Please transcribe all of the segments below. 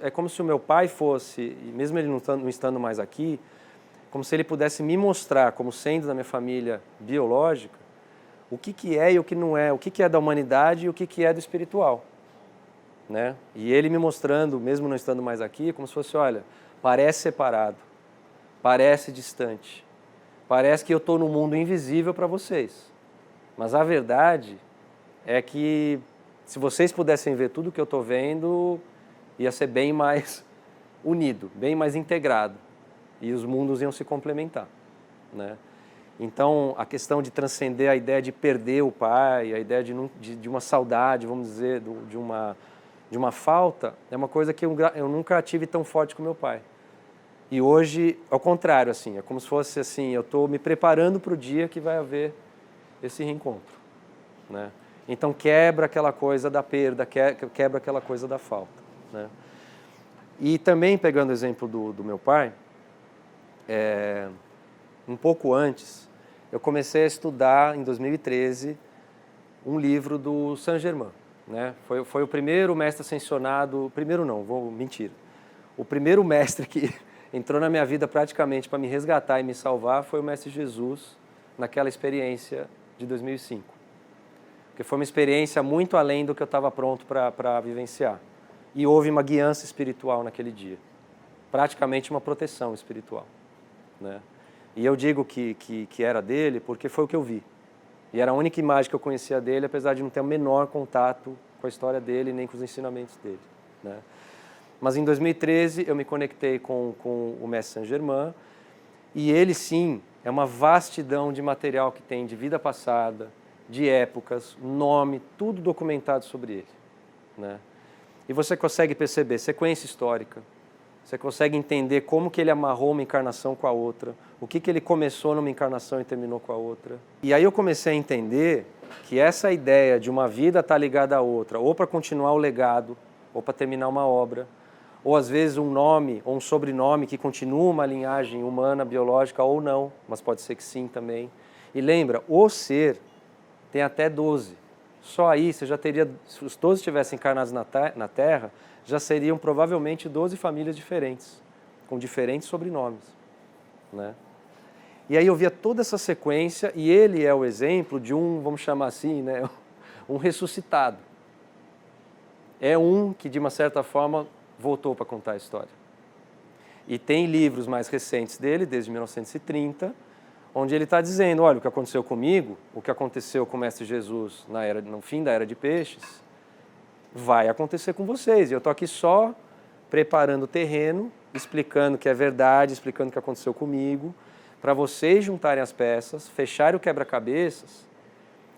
É como se o meu pai fosse, e mesmo ele não estando mais aqui, como se ele pudesse me mostrar, como sendo da minha família biológica, o que é e o que não é, o que é da humanidade e o que é do espiritual. Né? E ele me mostrando, mesmo não estando mais aqui, como se fosse, olha, parece separado, parece distante, parece que eu estou no mundo invisível para vocês. Mas a verdade é que, se vocês pudessem ver tudo que eu estou vendo, ia ser bem mais unido, bem mais integrado. E os mundos iam se complementar. Né? Então, a questão de transcender a ideia de perder o pai, a ideia de uma saudade, vamos dizer, de uma falta, é uma coisa que eu nunca tive tão forte com meu pai. E hoje, ao contrário, assim, é como se fosse assim, eu estou me preparando para o dia que vai haver esse reencontro. Né? Então, quebra aquela coisa da perda, quebra aquela coisa da falta. Né? E também, pegando o exemplo do meu pai, um pouco antes, eu comecei a estudar, em 2013, um livro do Saint-Germain. Né? Foi o primeiro mestre ascensionado, primeiro não, mentir. O primeiro mestre que entrou na minha vida praticamente para me resgatar e me salvar foi o Mestre Jesus, naquela experiência de 2005. Porque foi uma experiência muito além do que eu estava pronto para vivenciar. E houve uma guiança espiritual naquele dia. Praticamente uma proteção espiritual. Né? E eu digo que era dele porque foi o que eu vi. E era a única imagem que eu conhecia dele, apesar de não ter o menor contato com a história dele, nem com os ensinamentos dele. Né? Mas em 2013 eu me conectei com o Mestre Saint-Germain, e ele sim é uma vastidão de material que tem de vida passada, de épocas, nome, tudo documentado sobre ele. Né? E você consegue perceber sequência histórica, você consegue entender como que ele amarrou uma encarnação com a outra, o que ele começou numa encarnação e terminou com a outra. E aí eu comecei a entender que essa ideia de uma vida estar ligada à outra, ou para continuar o legado, ou para terminar uma obra, ou às vezes um nome ou um sobrenome que continua uma linhagem humana, biológica ou não, mas pode ser que sim também. E lembra, o ser tem até 12. Só aí você já teria, se os 12 estivessem encarnados na Terra, já seriam provavelmente 12 famílias diferentes, com diferentes sobrenomes. Né? E aí eu via toda essa sequência, e ele é o exemplo de um, vamos chamar assim, né, um ressuscitado. É um que, de uma certa forma, voltou para contar a história. E tem livros mais recentes dele, desde 1930, onde ele está dizendo, olha, o que aconteceu comigo, o que aconteceu com o Mestre Jesus no fim da Era de Peixes, vai acontecer com vocês. E eu estou aqui só preparando o terreno, explicando que é verdade, explicando o que aconteceu comigo, para vocês juntarem as peças, fecharem o quebra-cabeças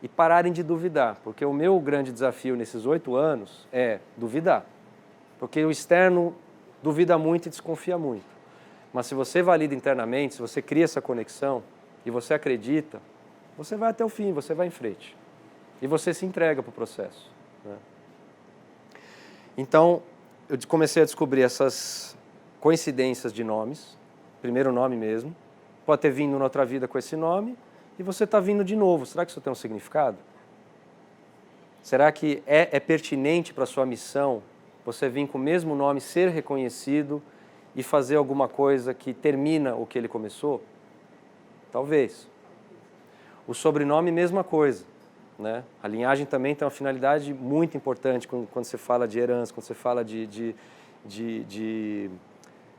e pararem de duvidar. Porque o meu grande desafio nesses 8 anos é duvidar. Porque o externo duvida muito e desconfia muito. Mas se você valida internamente, se você cria essa conexão e você acredita, você vai até o fim, você vai em frente. E você se entrega para o processo. Né? Então, eu comecei a descobrir essas coincidências de nomes, primeiro nome mesmo, pode ter vindo em outra vida com esse nome, e você está vindo de novo. Será que isso tem um significado? Será que é pertinente para a sua missão você vir com o mesmo nome, ser reconhecido e fazer alguma coisa que termina o que ele começou? Talvez. O sobrenome, mesma coisa. Né? A linhagem também tem uma finalidade muito importante quando você fala de herança, quando você fala de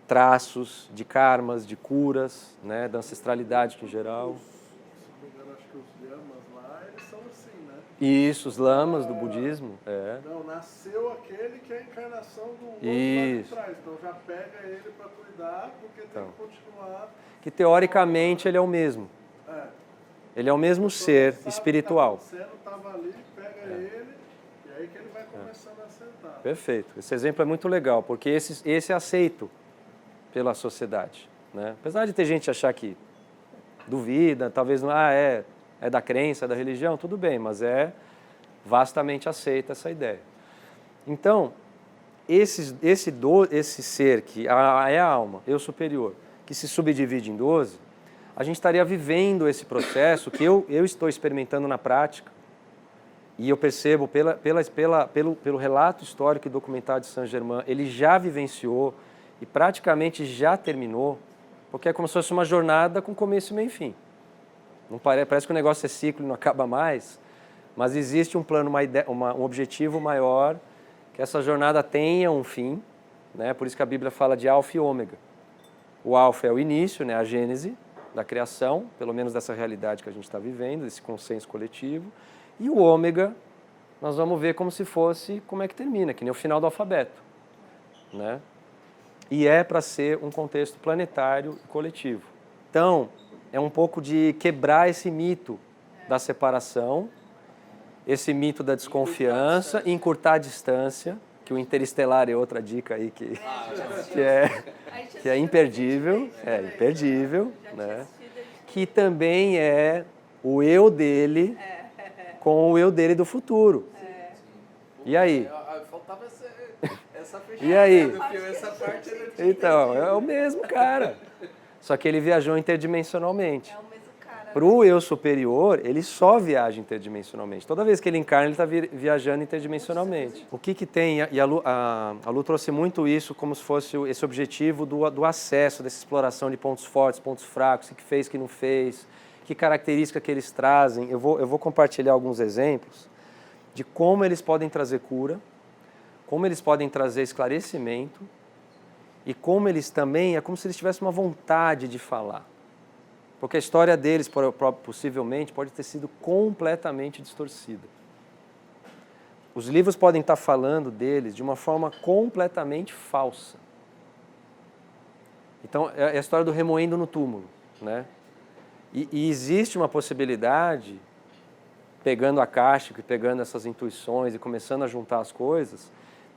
traços, de karmas, de curas, né? Da ancestralidade em geral. Se não me engano, acho que os lamas lá, eles são assim, né? Isso, os lamas do budismo. É. Não, nasceu aquele que é a encarnação do outro lá Isso. de trás. Então já pega ele para cuidar, porque tem que continuar. Que teoricamente ele é o mesmo. É. Ele é o mesmo ser espiritual. O estava ali, pega ele, e aí que ele vai começando a sentar. Perfeito. Esse exemplo é muito legal, porque esse é aceito pela sociedade. Né? Apesar de ter gente achar que duvida, talvez não é da crença, é da religião, tudo bem, mas é vastamente aceita essa ideia. Então, esse ser que é a alma, eu superior, que se subdivide em 12, a gente estaria vivendo esse processo que eu estou experimentando na prática E eu percebo, pelo relato histórico e documentário de Saint-Germain, ele já vivenciou e praticamente já terminou, porque é como se fosse uma jornada com começo, meio e fim. Não parece que o negócio é ciclo e não acaba mais, mas existe um plano, um objetivo maior, que essa jornada tenha um fim, né? Por isso que a Bíblia fala de alfa e ômega. O alfa é o início, né? A gênese da criação, pelo menos dessa realidade que a gente está vivendo, desse consenso coletivo. E o ômega, nós vamos ver como se fosse, como é que termina, que nem o final do alfabeto, né? E é para ser um contexto planetário e coletivo. Então, é um pouco de quebrar esse mito da separação, esse mito da desconfiança, encurtar a distância, que o Interestelar é outra dica aí que é imperdível, né? Que também é o eu dele com o eu dele do futuro. E aí? Faltava essa fechada. E aí? Essa parte eu não tinha Então, é o mesmo cara. Só que ele viajou interdimensionalmente. É o mesmo cara. Para o eu superior, ele só viaja interdimensionalmente. Toda vez que ele encarna, ele está viajando interdimensionalmente. O que tem, e a Lu trouxe muito isso como se fosse esse objetivo do acesso, dessa exploração de pontos fortes, pontos fracos, o que fez, o que não fez, que característica que eles trazem. Eu vou compartilhar alguns exemplos de como eles podem trazer cura, como eles podem trazer esclarecimento e como eles também, é como se eles tivessem uma vontade de falar. Porque a história deles, possivelmente, pode ter sido completamente distorcida. Os livros podem estar falando deles de uma forma completamente falsa. Então, é a história do remoendo no túmulo, né? E existe uma possibilidade, pegando a caixa, pegando essas intuições e começando a juntar as coisas,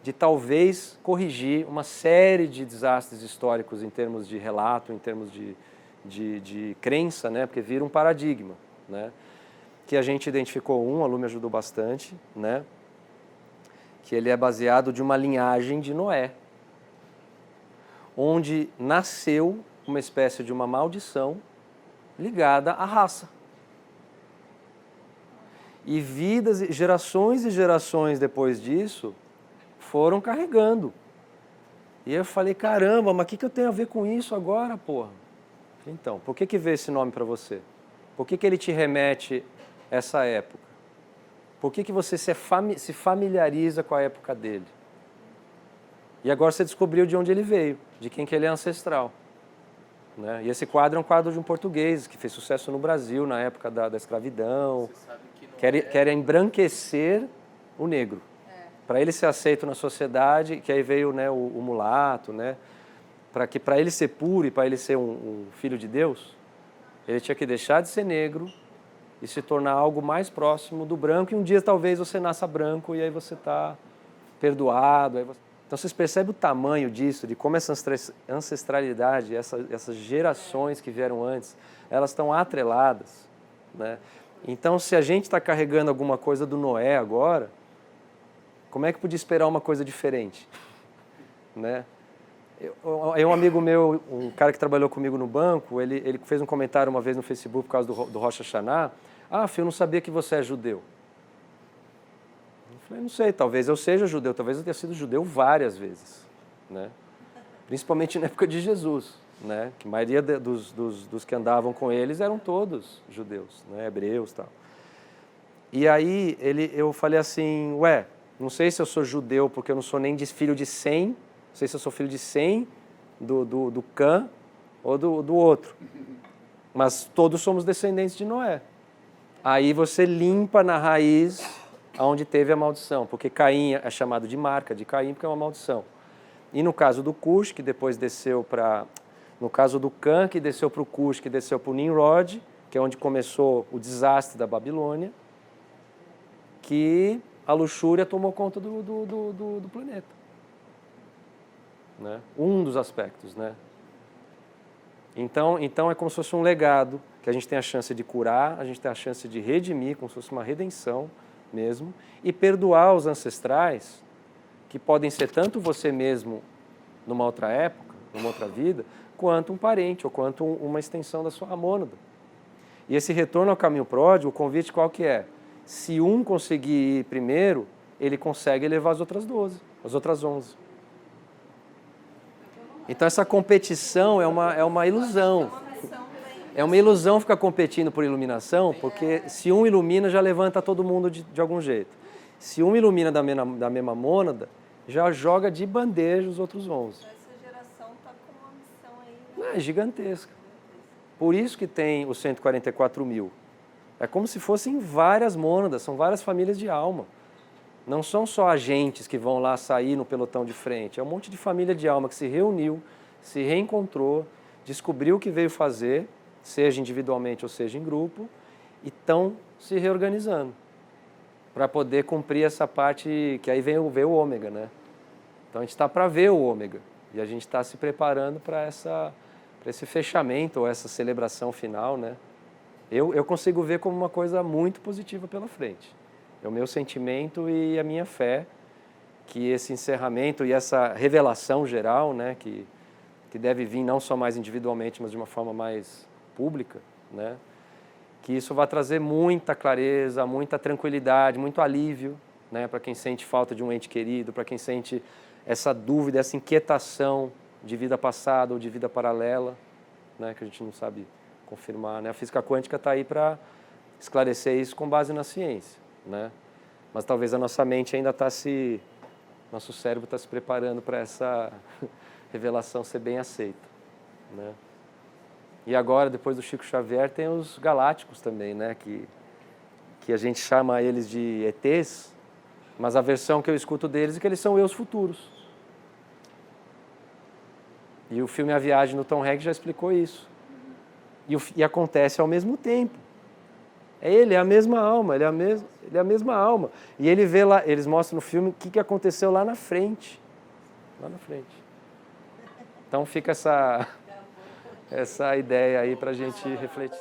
de talvez corrigir uma série de desastres históricos em termos de relato, em termos de crença, né? Porque vira um paradigma, né? Que a gente identificou a Lu me ajudou bastante, né? Que ele é baseado de uma linhagem de Noé, onde nasceu uma espécie de uma maldição ligada à raça. E gerações e gerações depois disso, foram carregando. E eu falei, caramba, mas o que eu tenho a ver com isso agora, porra? Então, por que veio esse nome para você? Por que ele te remete a essa época? Por que você se familiariza com a época dele? E agora você descobriu de onde ele veio, de quem que ele é ancestral. Né? E esse quadro é um quadro de um português que fez sucesso no Brasil na época da escravidão. Que era embranquecer o negro. Para ele ser aceito na sociedade, que aí veio, né, o mulato, né? Para ele ser puro e para ele ser um filho de Deus, ele tinha que deixar de ser negro e se tornar algo mais próximo do branco, e um dia talvez você nasça branco e aí você está perdoado. Então vocês percebem o tamanho disso, de como essa ancestralidade, essas gerações que vieram antes, elas estão atreladas, né? Então, se a gente está carregando alguma coisa do Noé agora, como é que podia esperar uma coisa diferente? Né? Um amigo meu, um cara que trabalhou comigo no banco, ele fez um comentário uma vez no Facebook por causa do Rosh Hashanah. Ah, filho, eu não sabia que você é judeu. Eu falei, não sei, talvez eu seja judeu, talvez eu tenha sido judeu várias vezes. Né? Principalmente na época de Jesus. Né? Que a maioria dos que andavam com eles eram todos judeus, né? Hebreus e tal. E aí eu falei assim, não sei se eu sou judeu porque eu não sou nem filho de Sem, não sei se eu sou filho de Sem, do Cã ou do outro. Mas todos somos descendentes de Noé. Aí você limpa na raiz onde teve a maldição, porque Caim é chamado de marca de Caim porque é uma maldição. E no caso do Cush, que depois desceu para... No caso do Cã, que desceu para o Cush, que desceu para o Nimrod, que é onde começou o desastre da Babilônia, que a luxúria tomou conta do planeta. Né? Um dos aspectos. Né? Então é como se fosse um legado, que a gente tem a chance de curar, a gente tem a chance de redimir, como se fosse uma redenção mesmo, e perdoar os ancestrais, que podem ser tanto você mesmo numa outra época, numa outra vida, quanto um parente, ou quanto uma extensão da sua mônada. E esse retorno ao caminho pródigo, o convite qual que é? Se um conseguir ir primeiro, ele consegue levar as outras 12, as outras 11. Então essa competição é uma ilusão. É uma ilusão ficar competindo por iluminação, porque se um ilumina, já levanta todo mundo de algum jeito. Se um ilumina da mesma mônada, já joga de bandeja os outros 11. Essa geração está com uma missão aí, né? É gigantesca. Por isso que tem os 144 mil. É como se fossem várias mônadas, são várias famílias de alma. Não são só agentes que vão lá sair no pelotão de frente. É um monte de família de alma que se reuniu, se reencontrou, descobriu o que veio fazer, seja individualmente ou seja em grupo, e estão se reorganizando para poder cumprir essa parte, que aí vem o ômega, né? Então a gente está para ver o ômega e a gente está se preparando para esse fechamento ou essa celebração final, né? Eu consigo ver como uma coisa muito positiva pela frente. É o meu sentimento e a minha fé que esse encerramento e essa revelação geral, né, que deve vir não só mais individualmente, mas de uma forma mais pública, né, que isso vai trazer muita clareza, muita tranquilidade, muito alívio, né, para quem sente falta de um ente querido, para quem sente essa dúvida, essa inquietação de vida passada ou de vida paralela, né, que a gente não sabe confirmar, né? A física quântica está aí para esclarecer isso com base na ciência, né? Mas talvez a nossa mente ainda nosso cérebro está se preparando para essa revelação ser bem aceita, né? E agora, depois do Chico Xavier, tem os galácticos também, né? Que a gente chama eles de ETs, mas a versão que eu escuto deles é que eles são eus futuros. E o filme A Viagem no Tom Hanks já explicou isso. E acontece ao mesmo tempo. Ele é a mesma alma, ele é a mesma alma. E ele vê lá, eles mostram no filme o que aconteceu lá na frente. Lá na frente. Então fica essa ideia aí para a gente refletir.